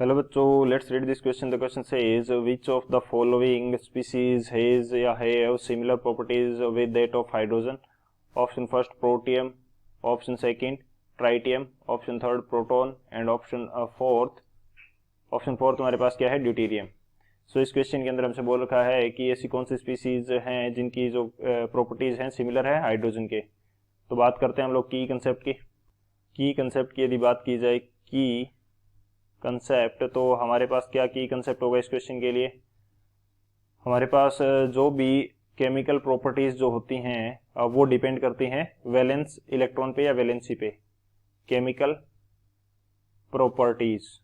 Hello बच्चों, let's read this question. The question says which of the following species has या have similar properties with that of hydrogen. Option first protium, option second tritium, option third proton and option fourth हमारे पास क्या है, deuterium. सो इस question के अंदर हमसे बोल रखा है कि ऐसी कौन सी स्पीसीज हैं जिनकी जो प्रॉपर्टीज हैं सिमिलर है हाइड्रोजन के। तो बात करते हैं हम लोग की कंसेप्ट की यदि बात की जाए की कंसेप्ट, तो हमारे पास क्या की कंसेप्ट होगा इस क्वेश्चन के लिए। हमारे पास जो भी केमिकल प्रॉपर्टीज जो होती हैं वो डिपेंड करती हैं वैलेंस इलेक्ट्रॉन पे या वैलेंसी पे। केमिकल प्रॉपर्टीज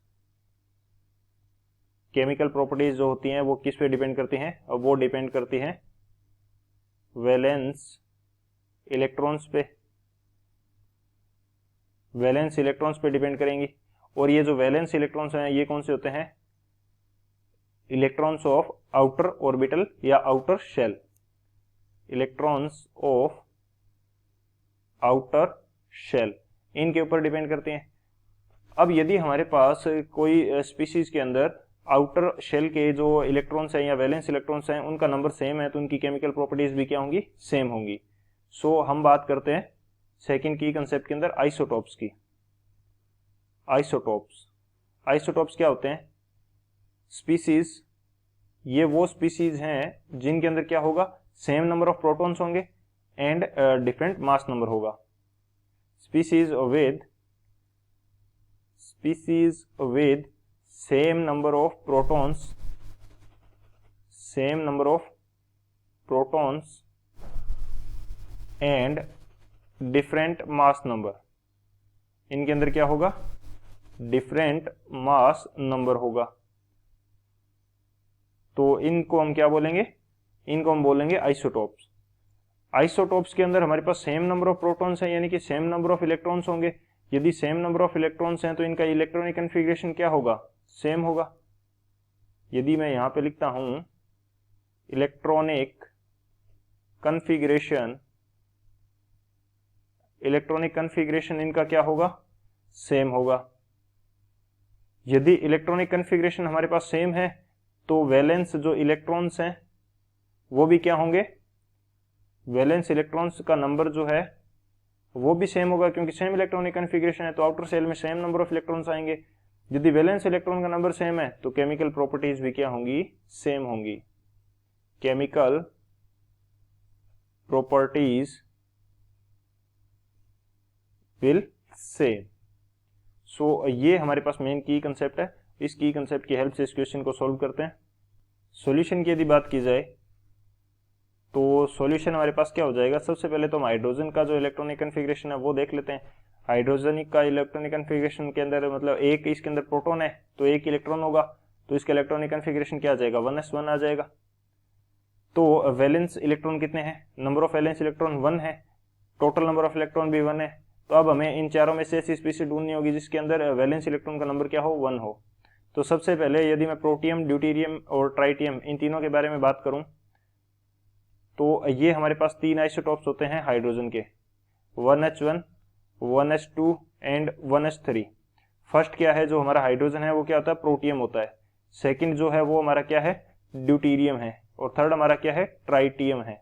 जो होती हैं वो किस पे डिपेंड करती हैं, वो डिपेंड करती हैं वैलेंस इलेक्ट्रॉन्स पे डिपेंड करेंगी। और ये जो वैलेंस इलेक्ट्रॉन्स हैं ये कौन से होते हैं, इलेक्ट्रॉन्स ऑफ आउटर ऑर्बिटल या outer shell. Electrons of outer shell इनके ऊपर डिपेंड करते हैं। अब यदि हमारे पास कोई स्पीशीज के अंदर आउटर शेल के जो इलेक्ट्रॉन्स हैं या वैलेंस इलेक्ट्रॉन्स हैं उनका नंबर सेम है तो उनकी केमिकल प्रॉपर्टीज भी क्या होंगी, सेम होंगी। सो हम बात करते हैं सेकंड की कंसेप्ट के अंदर आइसोटोप्स की। आइसोटोप्स क्या होते हैं, स्पीसीज। ये वो स्पीसीज हैं जिनके अंदर क्या होगा, सेम नंबर ऑफ प्रोटॉन्स होंगे एंड डिफरेंट मास नंबर होगा। Species with same number of protons and different mass number, इनके अंदर क्या होगा, डिफरेंट मास नंबर होगा। तो इनको हम क्या बोलेंगे, इनको हम बोलेंगे आइसोटोप्स। आइसोटोप्स के अंदर हमारे पास सेम नंबर ऑफ प्रोटॉन्स हैं यानी कि सेम नंबर ऑफ इलेक्ट्रॉन्स होंगे। यदि सेम नंबर ऑफ इलेक्ट्रॉन्स हैं तो इनका इलेक्ट्रॉनिक कन्फिग्रेशन क्या होगा, सेम होगा। यदि मैं यहां पे लिखता हूं इलेक्ट्रॉनिक कन्फिग्रेशन इनका क्या होगा, सेम होगा। यदि इलेक्ट्रॉनिक कन्फिग्रेशन हमारे पास सेम है तो वैलेंस जो इलेक्ट्रॉन्स हैं वो भी क्या होंगे, वैलेंस इलेक्ट्रॉन्स का नंबर जो है वो भी सेम होगा, क्योंकि सेम इलेक्ट्रॉनिक कन्फिग्रेशन है तो आउटर सेल में सेम नंबर ऑफ इलेक्ट्रॉन्स आएंगे। यदि वैलेंस इलेक्ट्रॉन का नंबर सेम है तो केमिकल प्रॉपर्टीज भी क्या होंगी, सेम होंगी। Chemical properties will same. So ये हमारे पास मेन की कंसेप्ट है। इस की कंसेप्ट की हेल्प से इस क्वेश्चन को सॉल्व करते हैं। सॉल्यूशन की यदि बात की जाए तो सॉल्यूशन हमारे पास क्या हो जाएगा, सबसे पहले तो हम हाइड्रोजन का जो इलेक्ट्रॉनिक कन्फिग्रेशन है वो देख लेते हैं। हाइड्रोजन का इलेक्ट्रॉनिक कन्फिग्रेशन के अंदर मतलब एक इसके अंदर प्रोटॉन है तो एक इलेक्ट्रॉन होगा, तो इसका इलेक्ट्रॉनिक कन्फिग्रेशन क्या आ जाएगा, 1s1 आ जाएगा। तो वैलेंस इलेक्ट्रॉन कितने हैं, नंबर ऑफ वैलेंस इलेक्ट्रॉन 1 है, टोटल नंबर ऑफ इलेक्ट्रॉन भी 1 है। तो अब हमें इन चारों में से ऐसी स्पीशीज ढूंढनी होगी जिसके अंदर वैलेंस इलेक्ट्रॉन का नंबर क्या हो, 1 हो। तो सबसे पहले यदि मैं प्रोटियम, ड्यूटेरियम और ट्राइटियम इन तीनों के बारे में बात करूं तो ये हमारे पास तीन आइसोटोप्स होते हैं हाइड्रोजन के, 1h1, 1s2 and 1s3। First क्या है जो हमारा हाइड्रोजन है वो क्या होता है, प्रोटियम होता है। सेकंड जो है वो हमारा क्या है, ड्यूटेरियम है। और थर्ड हमारा क्या है, ट्राइटियम है।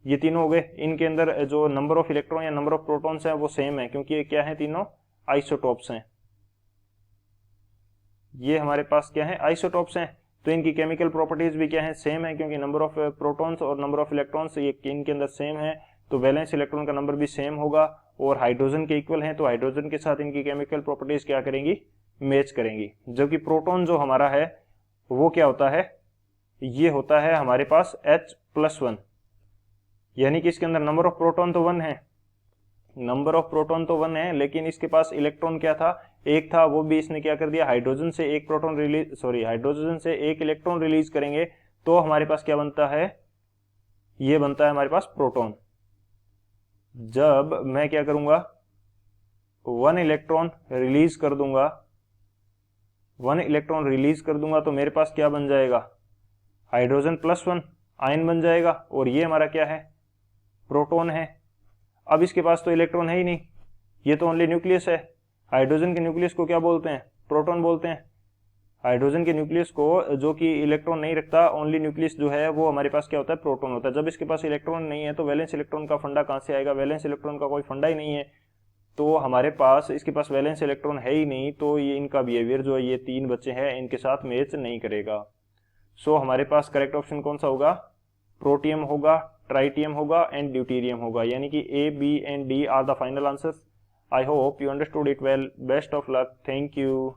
ये तीनों हो गए। इनके अंदर जो नंबर ऑफ इलेक्ट्रॉन या नंबर ऑफ प्रोटॉन्स है वो सेम है क्योंकि ये क्या है, तीनों आइसोटोप्स हैं। ये हमारे पास क्या है, आइसोटोप्स हैं। तो इनकी केमिकल प्रॉपर्टीज भी क्या है, सेम है, क्योंकि नंबर ऑफ प्रोटॉन्स और नंबर ऑफ इलेक्ट्रॉन्स ये इनके अंदर सेम है तो वैलेंस इलेक्ट्रॉन का नंबर भी सेम होगा और हाइड्रोजन के इक्वल है तो हाइड्रोजन के साथ इनकी केमिकल प्रॉपर्टीज क्या करेंगी, मैच करेंगी। जबकि प्रोटॉन जो हमारा है वो क्या होता है, ये होता है हमारे पास H+1, यानी कि इसके अंदर नंबर ऑफ प्रोटॉन तो 1 है, लेकिन इसके पास इलेक्ट्रॉन क्या था, एक था, वो भी इसने क्या कर दिया, हाइड्रोजन से एक इलेक्ट्रॉन रिलीज करेंगे तो हमारे पास क्या बनता है, ये बनता है हमारे पास प्रोटॉन। जब मैं क्या करूंगा, 1 इलेक्ट्रॉन रिलीज कर दूंगा तो मेरे पास क्या बन जाएगा, हाइड्रोजन+1 आयन बन जाएगा और ये हमारा क्या है, प्रोटॉन है। अब इसके पास तो इलेक्ट्रॉन है ही नहीं, ये तो ओनली न्यूक्लियस है। हाइड्रोजन के न्यूक्लियस को क्या बोलते हैं, प्रोटॉन बोलते हैं। हाइड्रोजन के न्यूक्लियस को जो कि इलेक्ट्रॉन नहीं रखता, ओनली न्यूक्लियस जो है वो हमारे पास क्या होता है, प्रोटॉन होता है। जब इसके पास इलेक्ट्रॉन नहीं है तो वैलेंस इलेक्ट्रॉन का फंडा कहाँ से आएगा, वैलेंस इलेक्ट्रॉन का कोई फंडा ही नहीं है, तो हमारे पास इसके पास वैलेंस इलेक्ट्रॉन है ही नहीं, तो ये इनका बिहेवियर जो है ये तीन बच्चे हैं इनके साथ मैच नहीं करेगा। सो हमारे पास करेक्ट ऑप्शन कौन सा होगा, प्रोटियम होगा, ट्राइटियम होगा एंड ड्यूटेरियम होगा, यानी कि A, B and D are the final answers. I hope you understood it well. Best of luck. Thank you.